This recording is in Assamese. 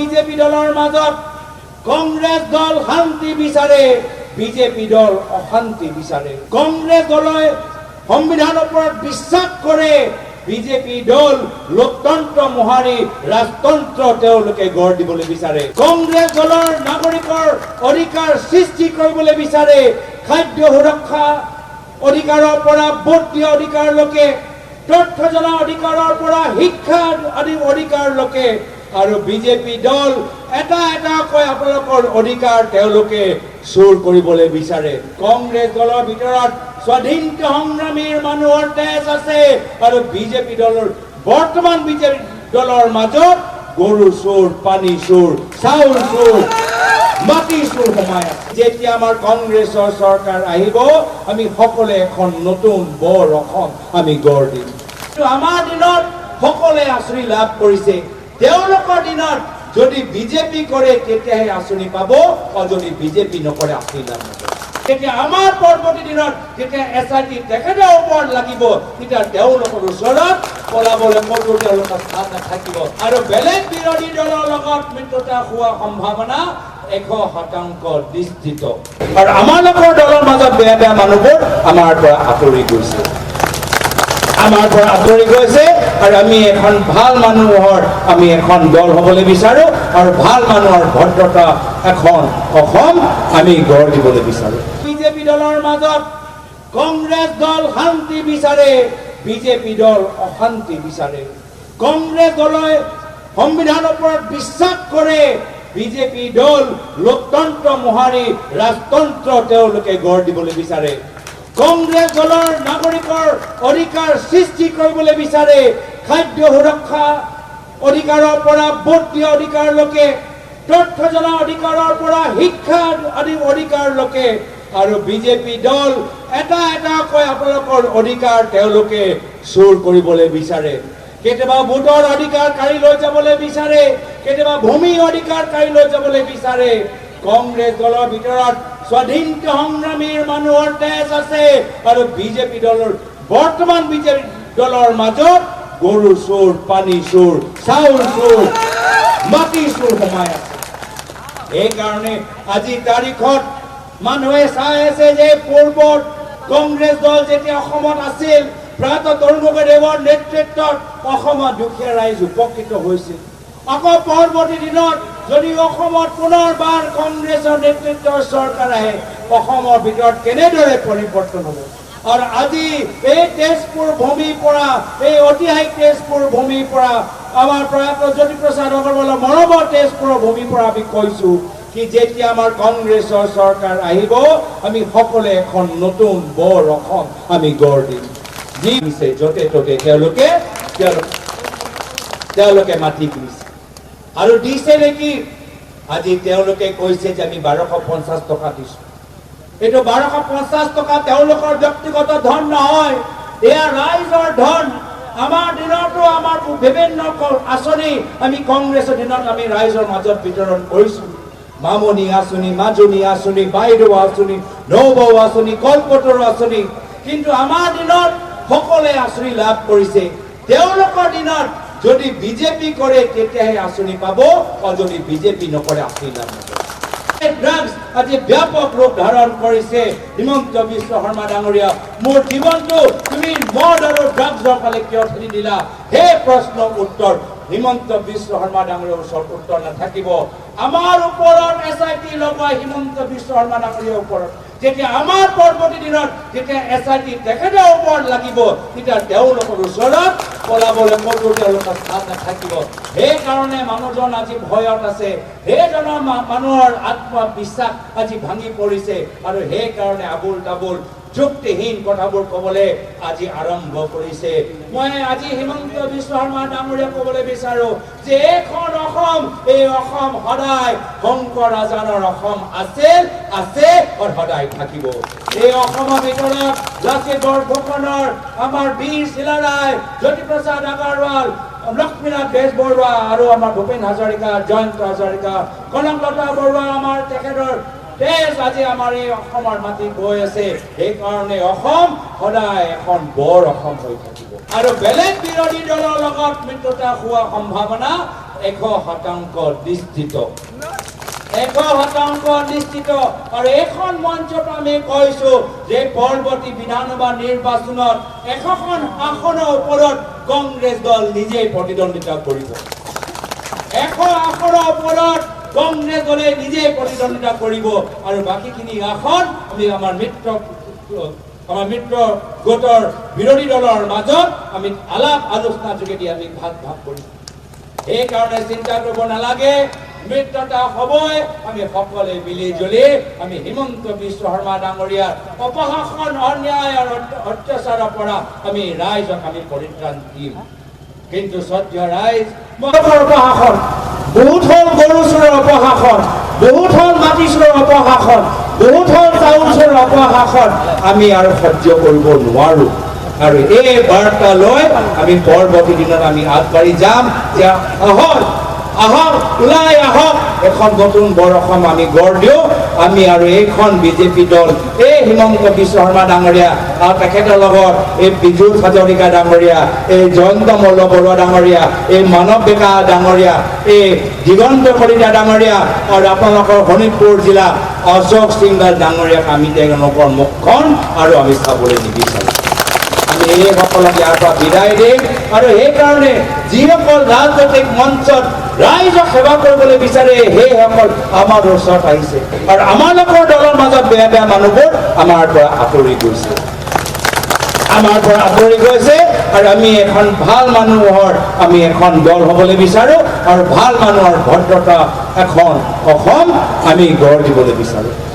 বিজেপি দলৰ মাজত কংগ্ৰেছ দল শান্তি বিচাৰে, বিজেপি দল অশান্তি বিচাৰে। কংগ্ৰেছ দলে সংবিধানৰ ওপৰত বিশ্বাস কৰে, বিজেপি দল লোকতন্ত্ৰ মোহাৰি ৰাজতন্ত্ৰ তেওঁলোকে গঢ় দিবলৈ বিচাৰে। কংগ্ৰেছ দলৰ নাগৰিকৰ অধিকাৰ সৃষ্টি কৰিবলৈ বিচাৰে, খাদ্য সুৰক্ষা অধিকাৰৰ পৰা ভোট দিয়া অধিকাৰলৈকে, তথ্য জনা অধিকাৰৰ পৰা শিক্ষা আদি অধিকাৰলৈকে। আৰু বিজেপি দল এটা এটাকৈ আপোনালোকৰ অধিকাৰ তেওঁলোকে চুৰ কৰিবলৈ বিচাৰে। কংগ্ৰেছ দলৰ ভিতৰত স্বাধীনতা সংগ্ৰামীৰ মানুহৰ তেজ আছে আৰু বিজেপি দলৰ বৰ্তমান বিজেপি দলৰ মাজত গৰু চোৰ, পানী চোৰ, চাউল চোৰ, মাটি চোৰ সোমাই আছে। যেতিয়া আমাৰ কংগ্ৰেছৰ চৰকাৰ আহিব, আমি সকলোৱে এখন নতুন বৰ অসম আমি গঢ় দিম। আমাৰ দিনত সকলোৱে আঁচনি লাভ কৰিছে, তেওঁলোকৰ দিনত যদি বিজেপি কৰে তেতিয়াহে আঁচনি পাব, আৰু যদি বিজেপি নকৰে আঁচনি লাভ নকৰে। তেতিয়া আমাৰ পৰৱৰ্তী দিনত যেতিয়া SIT তেখেতৰ ওপৰত লাগিব, তেতিয়া তেওঁলোকৰ ওচৰত পলাবলৈ ক'তো তেওঁলোকৰ স্থান নাথাকিব আৰু বেলেগ বিৰোধী দলৰ লগত মিত্ৰতা হোৱা সম্ভাৱনা 100% নিশ্চিত। আৰু আমালোকৰ দলৰ মাজত বেয়া বেয়া মানুহবোৰ আমাৰ পৰা আঁতৰি গৈছে, আমাৰ পৰা আঁতৰি গৈছে আৰু আমি এখন ভাল মানুহৰ আমি এখন দল হ'বলৈ বিচাৰো আৰু ভাল মানুহৰ ভদ্ৰতা এখন অসম আমি গঢ় দিবলৈ বিচাৰো। বিজেপি দলৰ মাজত কংগ্ৰেছ দল শান্তি বিচাৰে, বিজেপি দল অশান্তি বিচাৰে। কংগ্ৰেছ দলে সংবিধানৰ ওপৰত বিশ্বাস কৰে, বিজেপি দল লোকতন্ত্ৰ মোহাৰি ৰাজতন্ত্ৰ তেওঁলোকে গঢ় দিবলৈ বিচাৰে। কংগ্ৰেছ দলৰ নাগৰিকৰ অধিকাৰ সৃষ্টি কৰিবলৈ বিচাৰে, খাদ্য সুৰক্ষা অধিকাৰৰ পৰা ভোট দিয়া অধিকাৰলৈকে, তথ্য জনা অধিকাৰৰ পৰা শিক্ষা আদি অধিকাৰলৈকে। আৰু বিজেপি দল এটা এটাকৈ আপোনালোকৰ অধিকাৰ তেওঁলোকে চুৰ কৰিবলৈ বিচাৰে। কেতিয়াবা ভোটৰ অধিকাৰ কাঢ়ি লৈ যাবলৈ বিচাৰে, কেতিয়াবা ভূমি অধিকাৰ কাঢ়ি লৈ যাবলৈ বিচাৰে। কংগ্ৰেছ দলৰ ভিতৰত স্বাধীনতা সংগ্ৰামীৰ মানুহৰ তেজ আছে আৰু বিজেপি দলৰ বৰ্তমান বিজেপি দলৰ মাজত গৰু চোৰ, পানী চোৰ, চাউল চোৰ, মাটি চোৰ সোমাই আছে। এইকাৰণে আজি তাৰিখত মানুহে চাই আছে যে পূৰ্বত কংগ্ৰেছ দল যেতিয়া অসমত আছিল, প্ৰাত তৰুণ গগৈদেৱৰ নেতৃত্বত অসমৰ দুখীয়া ৰাইজ উপকৃত হৈছিল। আকৌ পৰৱৰ্তী দিনত যদি অসমত পুনৰবাৰ কংগ্ৰেছৰ নেতৃত্বৰ চৰকাৰ আহে, অসমৰ ভিতৰত কেনেদৰে পৰিৱৰ্তন হ'ব। আৰু আজি এই তেজপুৰ ভূমিৰ পৰা, এই ঐতিহাসিক তেজপুৰ ভূমিৰ পৰা, আমাৰ প্ৰয়াত জ্যোতিপ্ৰসাদ আগৰৱালৰ মৰমৰ তেজপুৰৰ ভূমিৰ পৰা আমি কৈছোঁ কি যেতিয়া আমাৰ কংগ্ৰেছৰ চৰকাৰ আহিব, আমি সকলোৱে এখন নতুন বৰ অসম আমি গঢ় দিম। যি দিছে য'তে ত'তে তেওঁলোকে মাটি কিনিছে আৰু দিছে নেকি? আজি তেওঁলোকে কৈছে যে আমি 1250 টকা দিছো। এইটো 1250 টকা তেওঁলোকৰ ব্যক্তিগত ধন নহয়, এয়া ৰাইজৰ ধন। আমাৰ দিনতো আমাৰ বিভিন্ন আঁচনি আমি কংগ্ৰেছৰ দিনত আমি ৰাইজৰ মাজত বিতৰণ কৰিছো। মামনি আঁচনি, মাজনী আঁচনি, বাইদেউ আঁচনি, নৌবৌ আঁচনি, কলপতৰ আঁচনি। কিন্তু আমাৰ দিনত সকলোৱে আঁচনি লাভ কৰিছে, তেওঁলোকৰ দিনত যদি বিজেপি কৰে তেতিয়াহে আঁচনি পাব, আৰু যদি বিজেপি নকৰে আঁচনি লাভ নকৰে। ড্ৰাগছ আজি ব্যাপক ৰূপ ধাৰণ কৰিছে। হিমন্ত বিশ্ব শৰ্মা ডাঙৰীয়া, মোৰ জীৱনটো তুমি মদ আৰু ড্ৰাগছৰ ফালে কিয় ঠেলি দিলা? সেই প্ৰশ্নৰ উত্তৰ হিমন্ত বিশ্ব শৰ্মা ডাঙৰীয়াৰ ওচৰত উত্তৰ নাথাকিব। আমাৰ ওপৰত SIT লগাই হিমন্ত বিশ্ব শৰ্মা ডাঙৰীয়াৰ ওপৰত যেতিয়া আমাৰ পৰৱৰ্তী দিনত যেতিয়া SIT তেখেতৰ ওপৰত লাগিব, তেতিয়া তেওঁলোকৰ ওচৰত পলাবলৈ ক'তো তেওঁলোকৰ স্থান নাথাকিব। সেইকাৰণে মানুহজন আজি ভয়ত আছে, সেইজনৰ মানুহৰ আত্মবিশ্বাস আজি ভাঙি পৰিছে আৰু সেইকাৰণে আবুল তাবুল যুক্তিহীন কথাবোৰ ক'বলৈ আজি আৰম্ভ কৰিছে। মই আজি হিমন্ত বিশ্ব শৰ্মা ডাঙৰীয়াক ক'বলৈ বিচাৰো যে এইখন অসম, এই অসম সদায় শংকৰ আজানৰ অসম আছিল, আছে আৰু সদায় থাকিব। এই অসমৰ ভিতৰত লাচিত বৰফুকনৰ, আমাৰ বীৰ চিলাৰায়, জ্যোতিপ্ৰসাদ আগৰৱাল, লক্ষ্মীনাথ বেজবৰুৱা আৰু আমাৰ ভূপেন হাজৰিকা, জয়ন্ত হাজৰিকা, কনকলতা বৰুৱা, আমাৰ তেখেতৰ তেজ আজি আমাৰ এই অসমৰ মাটি বৈ আছে। সেইকাৰণে অসম সদায় এখন বৰ অসম হৈ থাকিব আৰু বেলেগ বিৰোধী দলৰ লগত মিত্ৰতা হোৱা সম্ভাৱনা 100% নিশ্চিত 100% নিশ্চিত আৰু এখন মঞ্চত আমি কৈছো যে পৰৱৰ্তী বিধানসভা নিৰ্বাচনত 100খন আসনৰ ওপৰত কংগ্ৰেছ দল নিজে প্ৰতিদ্বন্দ্বিতা কৰিব 100 আসনৰ ওপৰত কংগ্ৰেছ দলে নিজে প্ৰতিদ্বন্দ্বিতা কৰিব আৰু বাকিখিনি আসন আমি আমাৰ মিত্ৰ গোটৰ বিৰোধী দলৰ মাজত আমি আলাপ আলোচনা যোগেদি আমি ভাগ কৰিম এই কাৰণে চিন্তা কৰিব নালাগে মিত্ৰতা হ'বই আমি সকলোৱে মিলি জুলি আমি হিমন্ত বিশ্ব শৰ্মা ডাঙৰীয়াৰ অপশাসন অন্যায় আৰু অত্যাচাৰৰ পৰা আমি ৰাইজক আমি পৰিত্ৰাণ দিম কিন্তু সত্য ৰাইজ অপশাসন বহুত হল গৰু চোৰৰ অপশাসন বহুত হল মাটি চোৰৰ অপশাসন বহুত হল চাউল চোৰৰ অপশাসন আমি আৰু সহ্য কৰিব নোৱাৰো আৰু এই বাৰ্তা লৈ আমি পৰৱৰ্তী দিনত আমি আগবাঢ়ি যাম যে আহক ওলাই আহক এখন নতুন বৰ অসম আমি গঢ় দিওঁ আমি আৰু এইখন বিজেপি দল এই হিমন্ত বিশ্ব শৰ্মা ডাঙৰীয়া আৰু তেখেতৰ লগত এই বিজু হাজৰিকা ডাঙৰীয়া এই জয়ন্ত মল্ল বৰুৱা ডাঙৰীয়া এই মানৱ ডেকা ডাঙৰীয়া এই দিগন্ত কলিতা ডাঙৰীয়া আৰু আপোনালোকৰ শোণিতপুৰ জিলা অশোক সিংগাল ডাঙৰীয়াক আমি তেওঁলোকৰ মুখখন আৰু আমি চাবলৈ নিবিচাৰোঁ আমি এইসকলক ইয়াৰ পৰা বিদায় দিম আৰু সেইকাৰণে যিসকল ৰাজনৈতিক মঞ্চত ৰাইজক সেৱা কৰিবলৈ বিচাৰে সেইসকল আমাৰ ওচৰত আহিছে আৰু আমালোকৰ দলৰ মাজত বেয়া বেয়া মানুহবোৰ আমাৰ পৰা আঁতৰি গৈছে আৰু আমি এখন ভাল মানুহৰ আমি এখন দল হ'বলৈ বিচাৰো আৰু ভাল মানুহৰ ভদ্ৰতা এখন অসম আমি গঢ় দিবলৈ বিচাৰো